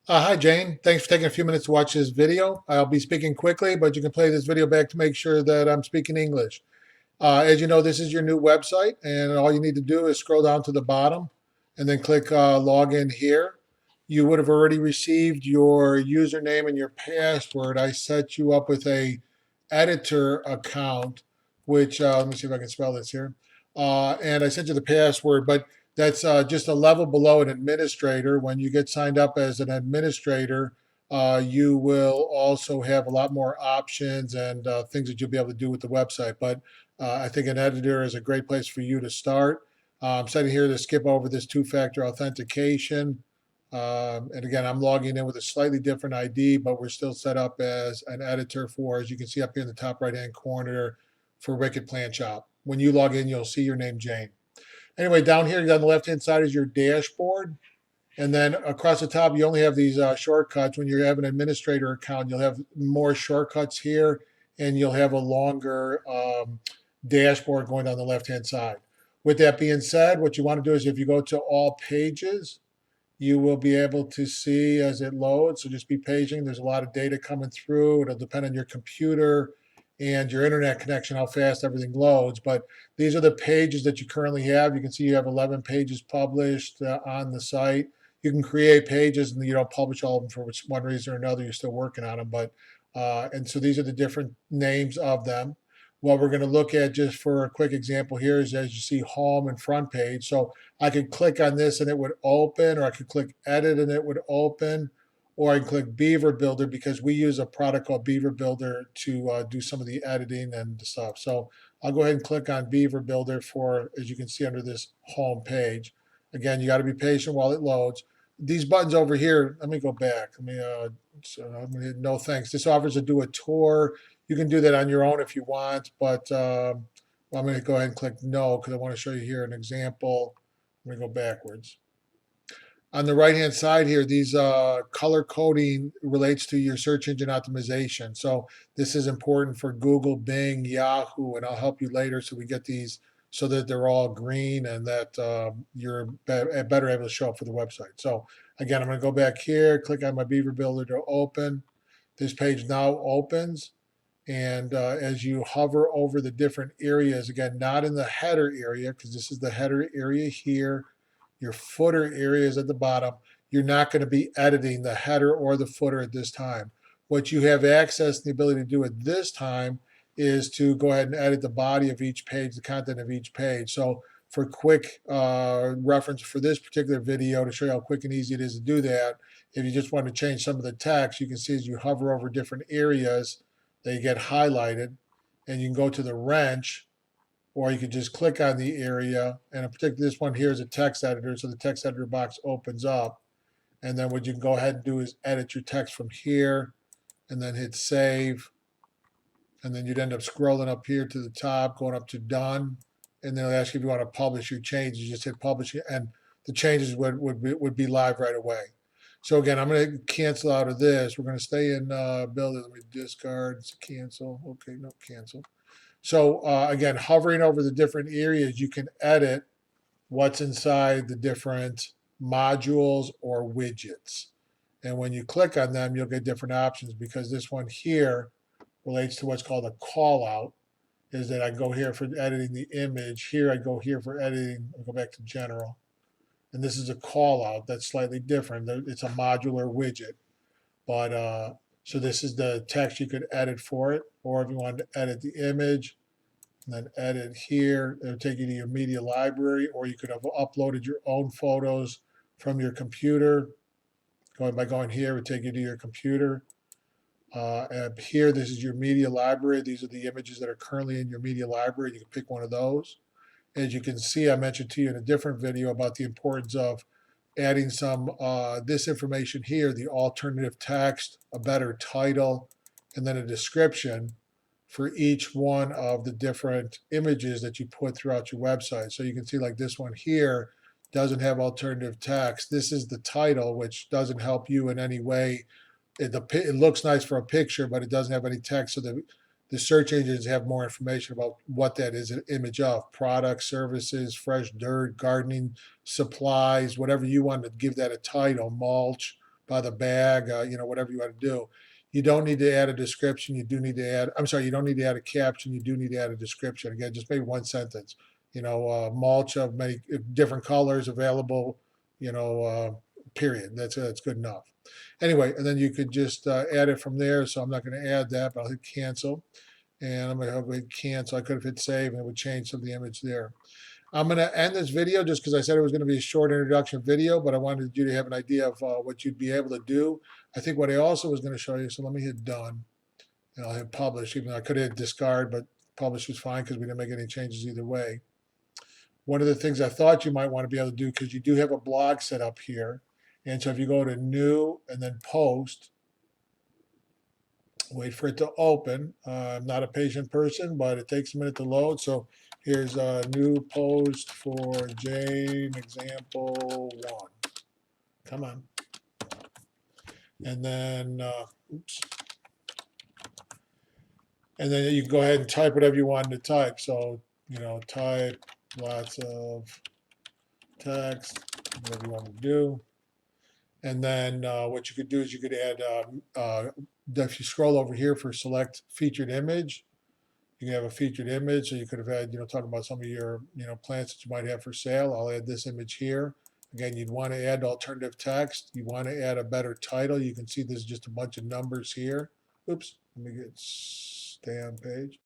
Hi, Jane. Thanks for taking a few minutes to watch this video. I'll be speaking quickly, but you can play this video back to make sure that I'm speaking English. As you know, this is your new website, and all you need to do is scroll down to the bottom and then click Login here. You would have already received your username and your password. I set you up with a editor account, which let me see if I can spell this here. And I sent you the password, but that's just a level below an administrator. When you get signed up as an administrator, you will also have a lot more options and things that you'll be able to do with the website. But I think an editor is a great place for you to start. I'm setting here to skip over this two-factor authentication. And again, I'm logging in with a slightly different ID, but we're still set up as an editor for, as you can see up here in the top right-hand corner, for Wicked Plant Shop. When you log in, you'll see your name, Jane. Anyway, down here on the left-hand side is your dashboard. And then across the top, you only have these shortcuts. When you have an administrator account, you'll have more shortcuts here, and you'll have a longer dashboard going down the left-hand side. With that being said, what you want to do is if you go to all pages, you will be able to see as it loads. So just be patient. There's a lot of data coming through. It'll depend on your computer and your internet connection, how fast everything loads. But these are the pages that you currently have. You can see you have 11 pages published on the site. You can create pages and you don't publish all of them for one reason or another. You're still working on them. And so these are the different names of them. What we're going to look at just for a quick example here is as you see home and front page. So I could click on this and it would open, or I could click edit and it would open, or I can click Beaver Builder because we use a product called Beaver Builder to do some of the editing and stuff. So I'll go ahead and click on Beaver Builder for, as you can see under this home page. Again, you got to be patient while it loads. These buttons over here, let me go back. I'm going to hit no thanks. This offers to do a tour. You can do that on your own if you want, but I'm going to go ahead and click no because I want to show you here an example. Let me go backwards. On the right hand side here, these color coding relates to your search engine optimization. So this is important for Google, Bing, Yahoo, and I'll help you later so we get these so that they're all green and that you're better able to show up for the website. So again, I'm going to go back here, click on my Beaver Builder to open. This page now opens. And as you hover over the different areas, again, not in the header area, because this is the header area here, your footer area is at the bottom. You're not going to be editing the header or the footer at this time. What you have access and the ability to do at this time is to go ahead and edit the body of each page, the content of each page. So for quick reference for this particular video, to show you how quick and easy it is to do that, if you just want to change some of the text, you can see as you hover over different areas, they get highlighted, and you can go to the wrench, or you could just click on the area. And in particular, this one here is a text editor, so the text editor box opens up. And then what you can go ahead and do is edit your text from here, and then hit save. And then you'd end up scrolling up here to the top, going up to done, and then it'll ask you if you want to publish your changes. You just hit publish, and the changes would be live right away. So again, I'm going to cancel out of this. We're going to stay in build it. Let me discard. It's cancel. Okay, no, cancel. So again, hovering over the different areas, you can edit what's inside the different modules or widgets. And when you click on them, you'll get different options because this one here relates to what's called a call out, is that I go here for editing the image. Here I go here for editing. I'll go back to general. And this is a call out that's slightly different. It's a modular widget. But so this is the text you could edit for it. Or if you wanted to edit the image, and then edit here, it'll take you to your media library, or you could have uploaded your own photos from your computer. By going here, it would take you to your computer. And here, this is your media library. These are the images that are currently in your media library. You can pick one of those. As you can see, I mentioned to you in a different video about the importance of adding some this information here, the alternative text, a better title, and then a description for each one of the different images that you put throughout your website. So you can see like this one here doesn't have alternative text. This is the title, which doesn't help you in any way. It looks nice for a picture, but it doesn't have any text. So the search engines have more information about what that is an image of: products, services, fresh dirt, gardening supplies, whatever you want to give that a title, mulch, by the bag, whatever you want to do. You don't need to add a description. You do need to add, I'm sorry, you don't need to add a caption. You do need to add a description. Again, just maybe one sentence. Mulch of many different colors available, period. That's good enough. Anyway, and then you could just add it from there. So I'm not going to add that, but I'll hit cancel. And I'm going to hit cancel. I could have hit save and it would change some of the image there. I'm going to end this video just because I said it was going to be a short introduction video, but I wanted you to have an idea of what you'd be able to do. I think what I also was going to show you, so let me hit done, and I'll hit publish, even though I could hit discard, but publish was fine because we didn't make any changes either way. One of the things I thought you might want to be able to do, because you do have a blog set up here, and so if you go to new and then post, wait for it to open. I'm not a patient person, but it takes a minute to load. So here's a new post for Jane, example 1. Come on. And then, oops. And then you can go ahead and type whatever you want to type. So, type lots of text, whatever you want to do. And then what you could do is you could add, if you scroll over here for select featured image, you can have a featured image. So you could have had, talking about some of your, plants that you might have for sale. I'll add this image here. Again, you'd want to add alternative text. You want to add a better title. You can see there's just a bunch of numbers here. Oops, let me stay on page.